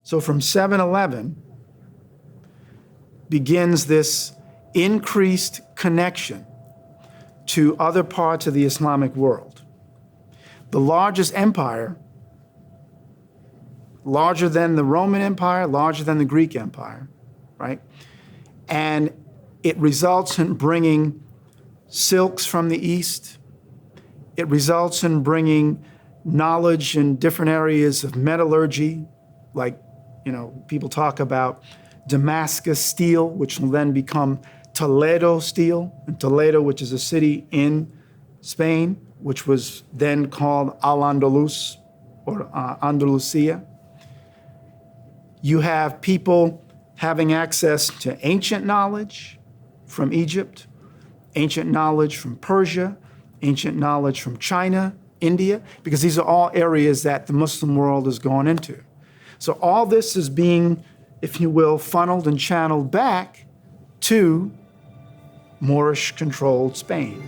So from 7/11 begins this increased connection to other parts of the Islamic world. The largest empire, larger than the Roman Empire, larger than the Greek Empire, right? And it results in bringing silks from the East. It results in bringing knowledge in different areas of metallurgy, like, people talk about Damascus steel, which will then become Toledo steel, and Toledo, which is a city in Spain, which was then called Al-Andalus or Andalusia. You have people having access to ancient knowledge from Egypt, ancient knowledge from Persia, ancient knowledge from China, India, because these are all areas that the Muslim world has gone into. So all this is being, if you will, funneled and channeled back to Moorish-controlled Spain.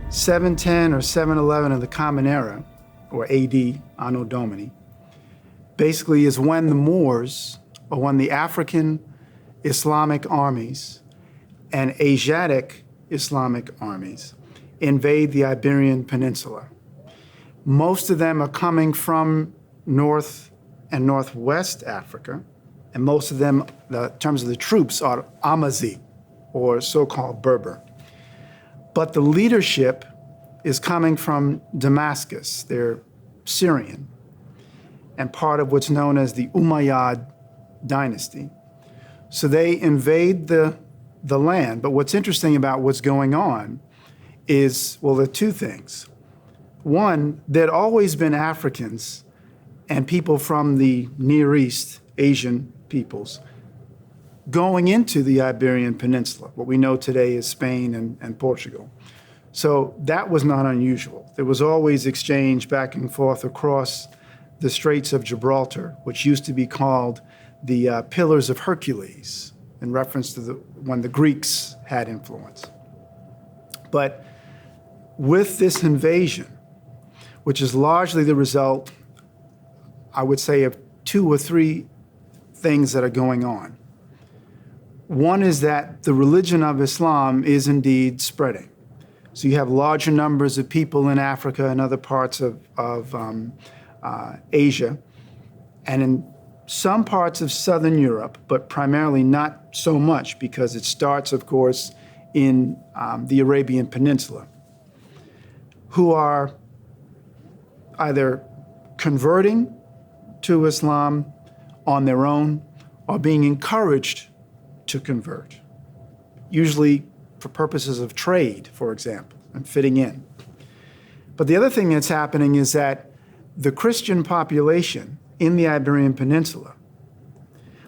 710 or 711 of the Common Era, or AD, Anno Domini, basically is when the Moors, or when the African Islamic armies and Asiatic Islamic armies invade the Iberian Peninsula. Most of them are coming from North and Northwest Africa, and most of them, in terms of the troops, are Amazi, or so-called Berber. But the leadership is coming from Damascus. They're Syrian, and part of what's known as the Umayyad dynasty. So they invade the land, but what's interesting about what's going on is, well, there are two things. One, there'd always been Africans and people from the Near East, Asian peoples, going into the Iberian Peninsula, what we know today as Spain and Portugal. So that was not unusual. There was always exchange back and forth across the Straits of Gibraltar, which used to be called the Pillars of Hercules, in reference to when the Greeks had influence. But with this invasion, which is largely the result, I would say, of two or three things that are going on. One is that the religion of Islam is indeed spreading. So you have larger numbers of people in Africa and other parts of Asia, and in some parts of Southern Europe, but primarily not so much, because it starts, of course, in the Arabian Peninsula, who are either converting to Islam on their own or being encouraged to convert, usually for purposes of trade, for example, and fitting in. But the other thing that's happening is that the Christian population in the Iberian Peninsula,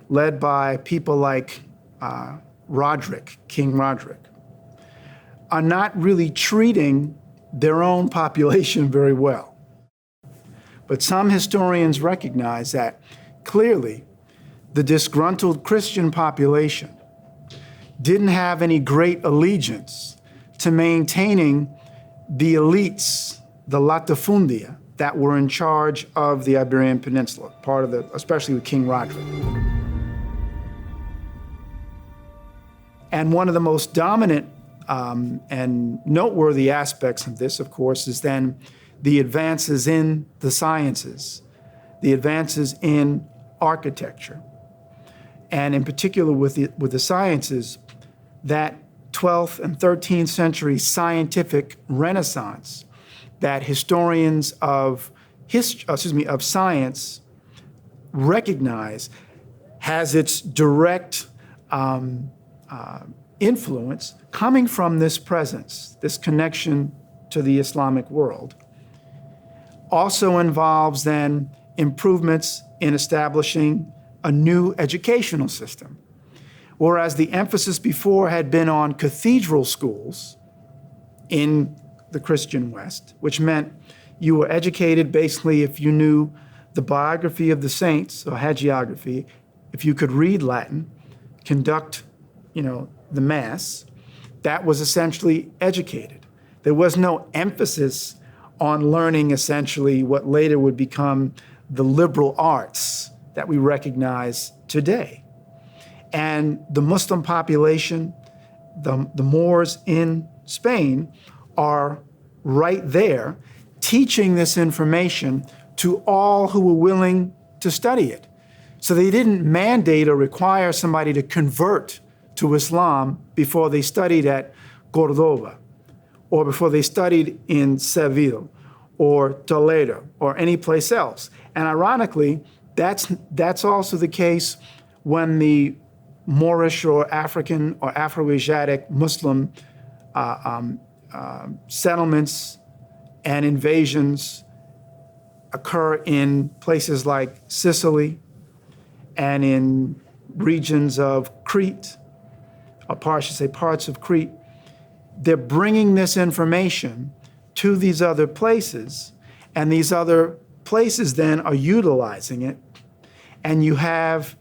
led by people like Roderick, King Roderick, are not really treating their own population very well. But some historians recognize that clearly the disgruntled Christian population didn't have any great allegiance to maintaining the elites, the latifundia, that were in charge of the Iberian Peninsula, especially with King Roderick. And one of the most dominant and noteworthy aspects of this, of course, is then the advances in the sciences, the advances in architecture, and in particular with the sciences, that 12th and 13th century scientific renaissance that historians of science recognize has its direct influence coming from this presence, this connection to the Islamic world. Also involves then improvements in establishing a new educational system. Whereas the emphasis before had been on cathedral schools in the Christian West, which meant you were educated basically if you knew the biography of the saints or hagiography, if you could read Latin, conduct, the Mass, that was essentially educated. There was no emphasis on learning essentially what later would become the liberal arts that we recognize today. And the Muslim population, the Moors in Spain, are right there teaching this information to all who were willing to study it. So they didn't mandate or require somebody to convert to Islam before they studied at Cordoba, or before they studied in Seville, or Toledo, or any place else. And ironically, that's also the case when the Moorish or African or Afro-Asiatic Muslim settlements and invasions occur in places like Sicily and in regions of Crete, or parts of Crete. They're bringing this information to these other places, and these other places then are utilizing it. And you have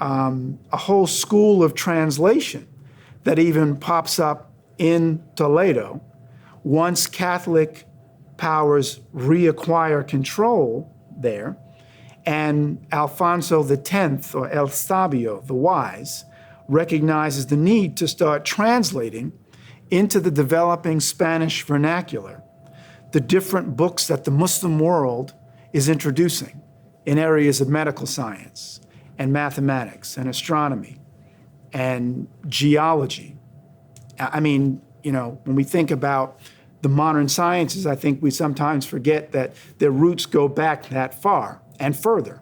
a whole school of translation that even pops up in Toledo once Catholic powers reacquire control there, and Alfonso X, or El Sabio, the Wise, recognizes the need to start translating into the developing Spanish vernacular the different books that the Muslim world is introducing in areas of medical science and mathematics and astronomy and geology. I mean, you know, when we think about the modern sciences, I think we sometimes forget that their roots go back that far and further,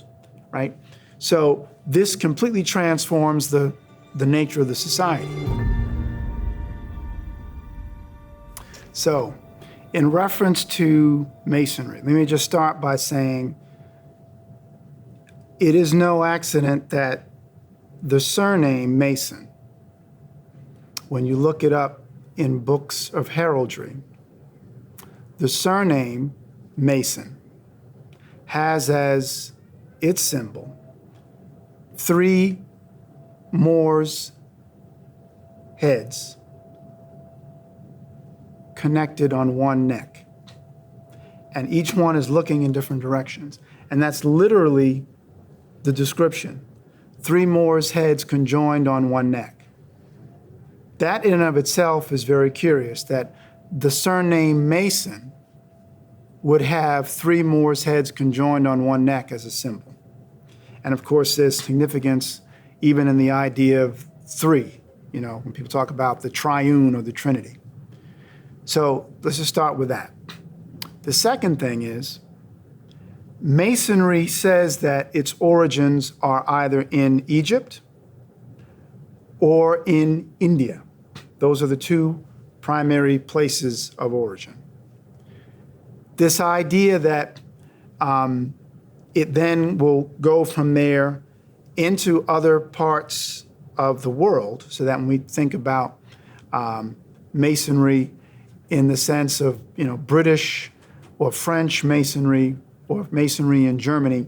right? So this completely transforms the nature of the society. So, in reference to Masonry, let me just start by saying it is no accident that the surname Mason, when you look it up in books of heraldry, the surname Mason has as its symbol 3 Moors' heads connected on one neck. And each one is looking in different directions. And that's literally the description. 3 Moors' heads conjoined on one neck. That in and of itself is very curious, that the surname Mason would have 3 Moors' heads conjoined on one neck as a symbol. And of course, there's significance even in the idea of 3, you know, when people talk about the triune or the Trinity. So let's just start with that. The second thing is, Masonry says that its origins are either in Egypt or in India. Those are the 2 primary places of origin. This idea that it then will go from there into other parts of the world, so that when we think about Masonry in the sense of, you know, British or French Masonry, or Masonry in Germany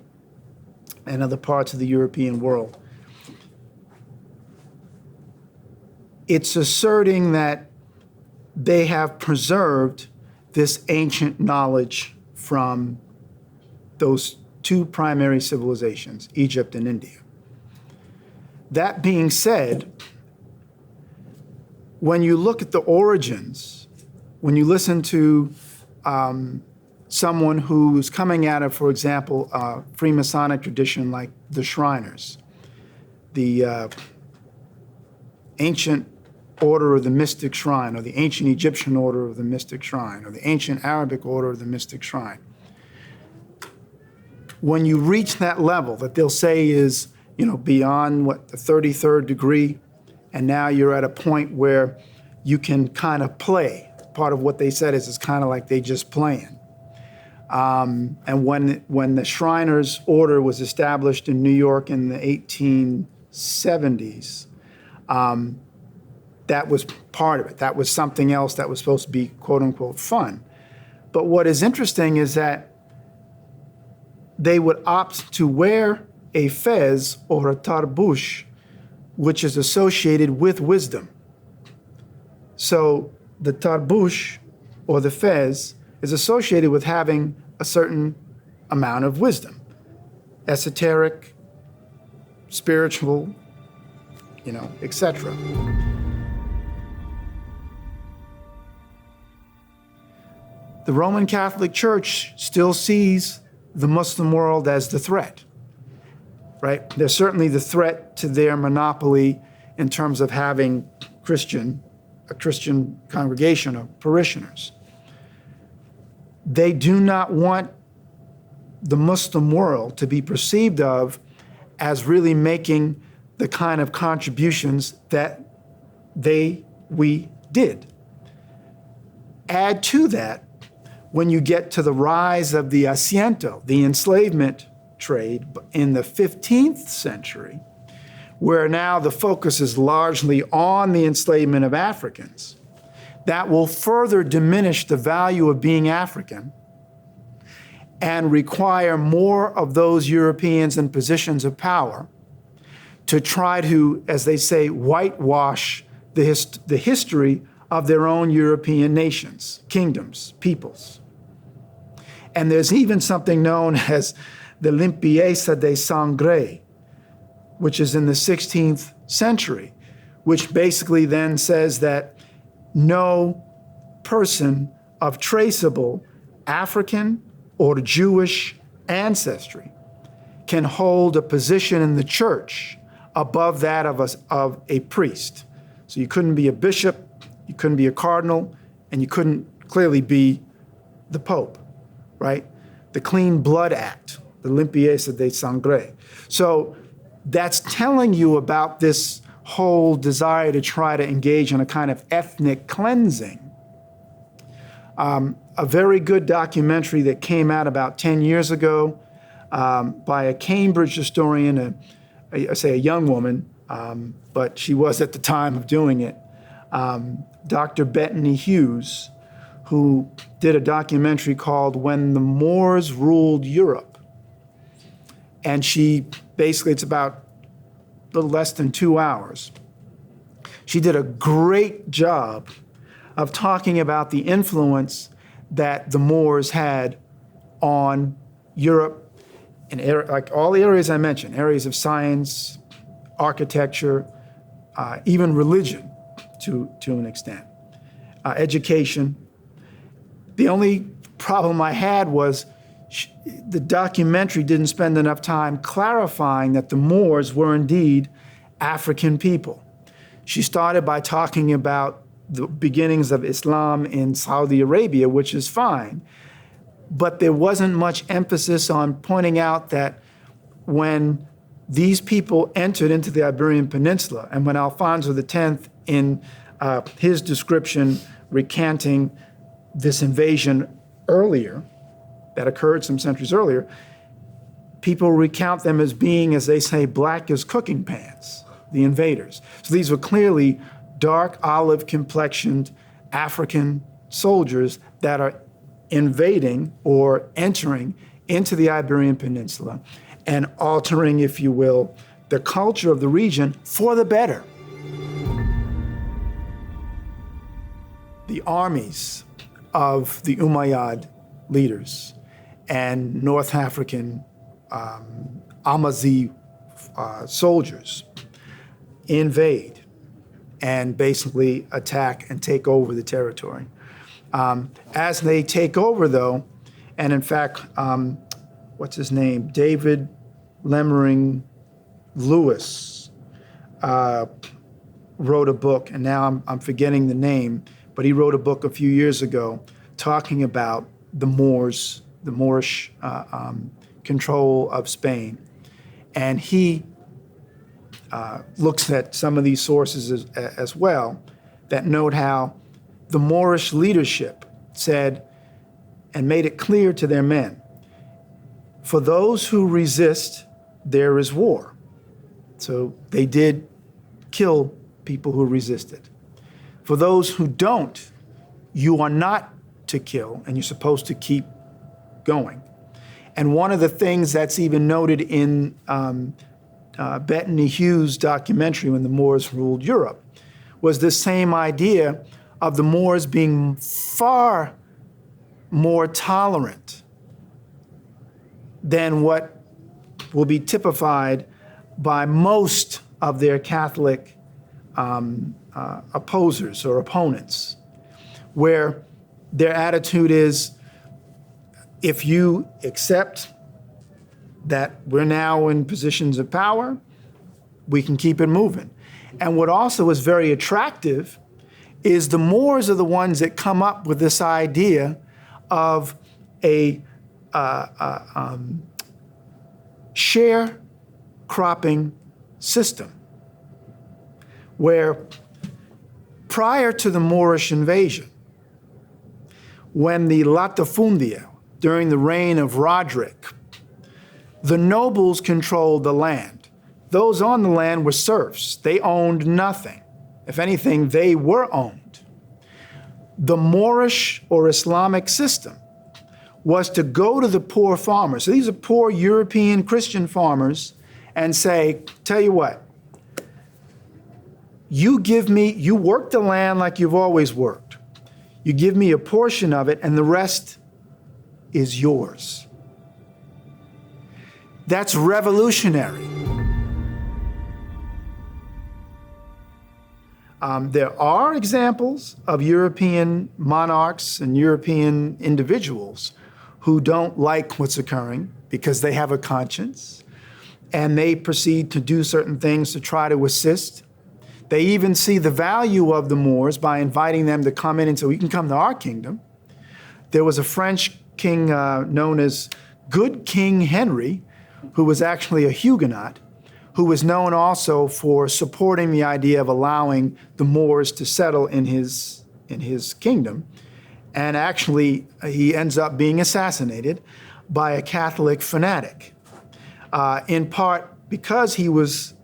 and other parts of the European world, it's asserting that they have preserved this ancient knowledge from those 2 primary civilizations, Egypt and India. That being said, when you look at the origins, when you listen to someone who's coming out of, for example, a Freemasonic tradition like the Shriners, the ancient order of the Mystic Shrine, or the ancient Egyptian order of the Mystic Shrine, or the ancient Arabic order of the Mystic Shrine, when you reach that level that they'll say is, you know, beyond the 33rd degree, and now you're at a point where you can kind of play. Part of what they said is it's kind of like they just playing. And when the Shriners order was established in New York in the 1870s, that was part of it. That was something else that was supposed to be quote unquote fun. But what is interesting is that they would opt to wear a fez or a tarbush, which is associated with wisdom. So the tarbush, or the fez, is associated with having a certain amount of wisdom, esoteric spiritual, etc. The Roman Catholic Church still sees the Muslim world as the threat, right? They're certainly the threat to their monopoly in terms of having a Christian congregation of parishioners. They do not want the Muslim world to be perceived of as really making the kind of contributions that we did. Add to that, when you get to the rise of the asiento, the enslavement trade in the 15th century, where now the focus is largely on the enslavement of Africans, that will further diminish the value of being African and require more of those Europeans in positions of power to try to, as they say, whitewash the history of their own European nations, kingdoms, peoples. And there's even something known as the limpieza de sangre, which is in the 16th century, which basically then says that no person of traceable African or Jewish ancestry can hold a position in the church above that of a priest. So you couldn't be a bishop, you couldn't be a cardinal, and you couldn't clearly be the Pope, right? The Clean Blood Act, the limpieza de sangre. So that's telling you about this whole desire to try to engage in a kind of ethnic cleansing. A very good documentary that came out about 10 years ago by a Cambridge historian, I say a young woman, but she was at the time of doing it, Dr. Bettany Hughes, who did a documentary called When the Moors Ruled Europe. And she basically, it's about a little less than 2 hours. She did a great job of talking about the influence that the Moors had on Europe in like all the areas I mentioned, areas of science, architecture, even religion to an extent, education. The only problem I had was the documentary didn't spend enough time clarifying that the Moors were indeed African people. She started by talking about the beginnings of Islam in Saudi Arabia, which is fine, but there wasn't much emphasis on pointing out that when these people entered into the Iberian Peninsula, and when Alfonso X, in his description recanting this invasion earlier, that occurred some centuries earlier, people recount them as being, as they say, black as cooking pans, the invaders. So these were clearly dark olive complexioned African soldiers that are invading or entering into the Iberian Peninsula and altering, if you will, the culture of the region for the better. The armies of the Umayyad leaders and North African Amazi soldiers invade and basically attack and take over the territory. As they take over, though, and in fact, what's his name? David Lemmering Lewis wrote a book, and now I'm forgetting the name, but he wrote a book a few years ago talking about the Moors, the Moorish control of Spain. And he looks at some of these sources as well that note how the Moorish leadership said and made it clear to their men, for those who resist, there is war. So they did kill people who resisted. For those who don't, you are not to kill, and you're supposed to keep going. And one of the things that's even noted in Bettany Hughes' documentary, When the Moors Ruled Europe, was this same idea of the Moors being far more tolerant than what will be typified by most of their Catholic opposers or opponents, where their attitude is, if you accept that we're now in positions of power, we can keep it moving. And what also is very attractive is the Moors are the ones that come up with this idea of a sharecropping system, where prior to the Moorish invasion, when the latifundia, during the reign of Roderick, the nobles controlled the land. Those on the land were serfs. They owned nothing. If anything, they were owned. The Moorish or Islamic system was to go to the poor farmers. So these are poor European Christian farmers, and say, tell you what, you work the land like you've always worked. You give me a portion of it, and the rest is yours. That's revolutionary. There are examples of European monarchs and European individuals who don't like what's occurring because they have a conscience, and they proceed to do certain things to try to assist. They even see the value of the Moors by inviting them to come in and say, you can come to our kingdom. There was a French king known as Good King Henry, who was actually a Huguenot, who was known also for supporting the idea of allowing the Moors to settle in his kingdom. And actually, he ends up being assassinated by a Catholic fanatic, in part because he was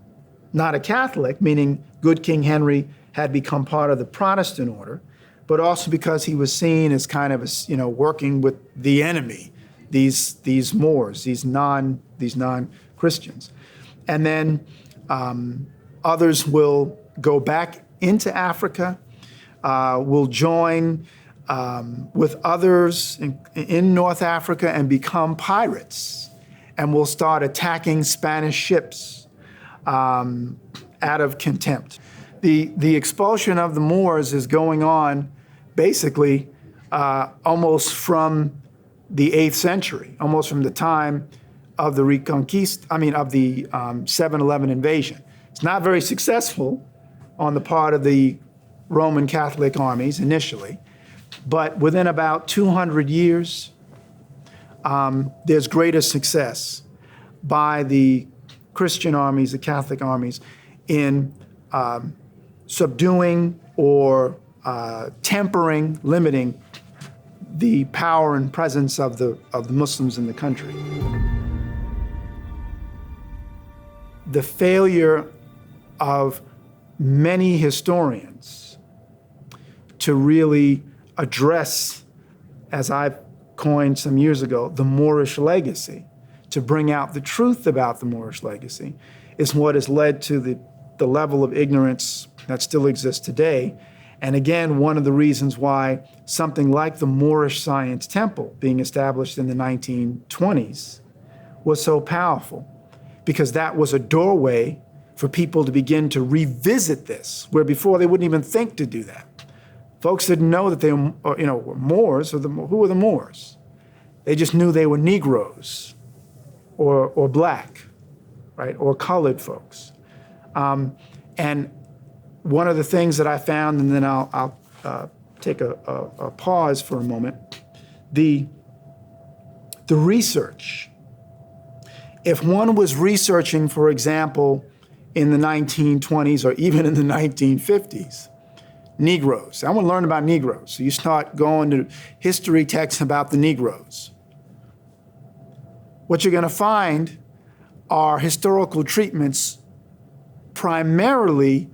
not a Catholic, meaning Good King Henry had become part of the Protestant order, but also because he was seen as kind of working with the enemy, these Moors, these non-Christians. And then others will go back into Africa, will join with others in North Africa and become pirates, and will start attacking Spanish ships out of contempt. The expulsion of the Moors is going on basically almost from the 8th century, almost from the time of the Reconquista, of the 711 invasion. It's not very successful on the part of the Roman Catholic armies initially, but within about 200 years, there's greater success by the Christian armies, the Catholic armies, in subduing or tempering, limiting the power and presence of the Muslims in the country. The failure of many historians to really address, as I've coined some years ago, the Moorish legacy, to bring out the truth about the Moorish legacy, is what has led to the level of ignorance that still exists today. And again, one of the reasons why something like the Moorish Science Temple being established in the 1920s was so powerful, because that was a doorway for people to begin to revisit this, where before they wouldn't even think to do that. Folks didn't know that they were Moors, or who were the Moors? They just knew they were Negroes or black, right, or colored folks. And one of the things that I found, and then I'll take a pause for a moment, the research. If one was researching, for example, in the 1920s or even in the 1950s, Negroes. I want to learn about Negroes. So you start going to history texts about the Negroes. What you're going to find are historical treatments primarily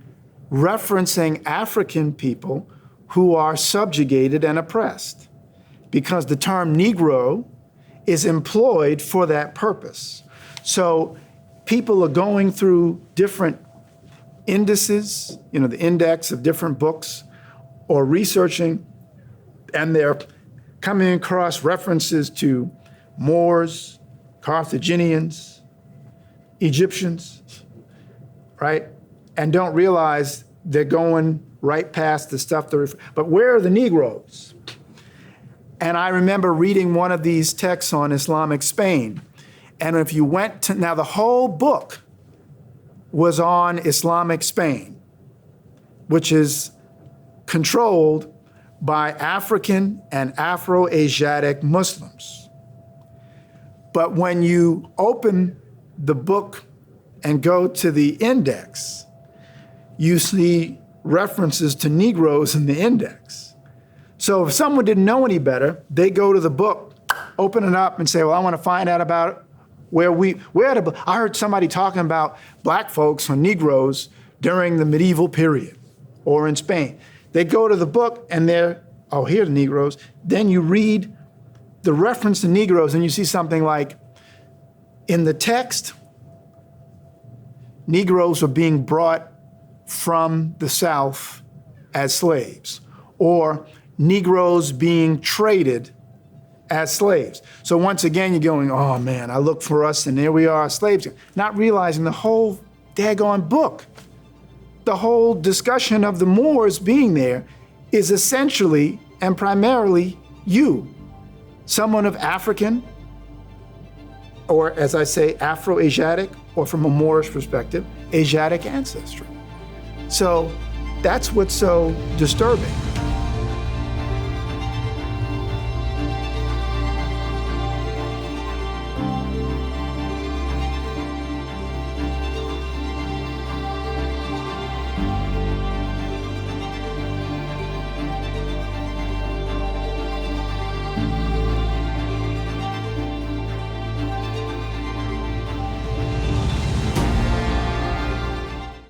referencing African people who are subjugated and oppressed, because the term Negro is employed for that purpose. So people are going through different indices, the index of different books, or researching, and they're coming across references to Moors, Carthaginians, Egyptians, right? And don't realize they're going right past the stuff. But where are the Negroes? And I remember reading one of these texts on Islamic Spain. And if you went to, now the whole book was on Islamic Spain, which is controlled by African and Afro-Asiatic Muslims. But when you open the book and go to the index, you see references to Negroes in the index. So if someone didn't know any better, they go to the book, open it up and say, well, I want to find out about I heard somebody talking about black folks or Negroes during the medieval period or in Spain. They go to the book and they're, oh, here are the Negroes. Then you read the reference to Negroes and you see something like, in the text, Negroes were being brought from the South as slaves, or Negroes being traded as slaves. So once again, you're going, oh man, I look for us and there we are, slaves. Not realizing the whole daggone book, the whole discussion of the Moors being there is essentially and primarily you, someone of African, or as I say, Afro-Asiatic, or from a Moorish perspective, Asiatic ancestry. So that's what's so disturbing.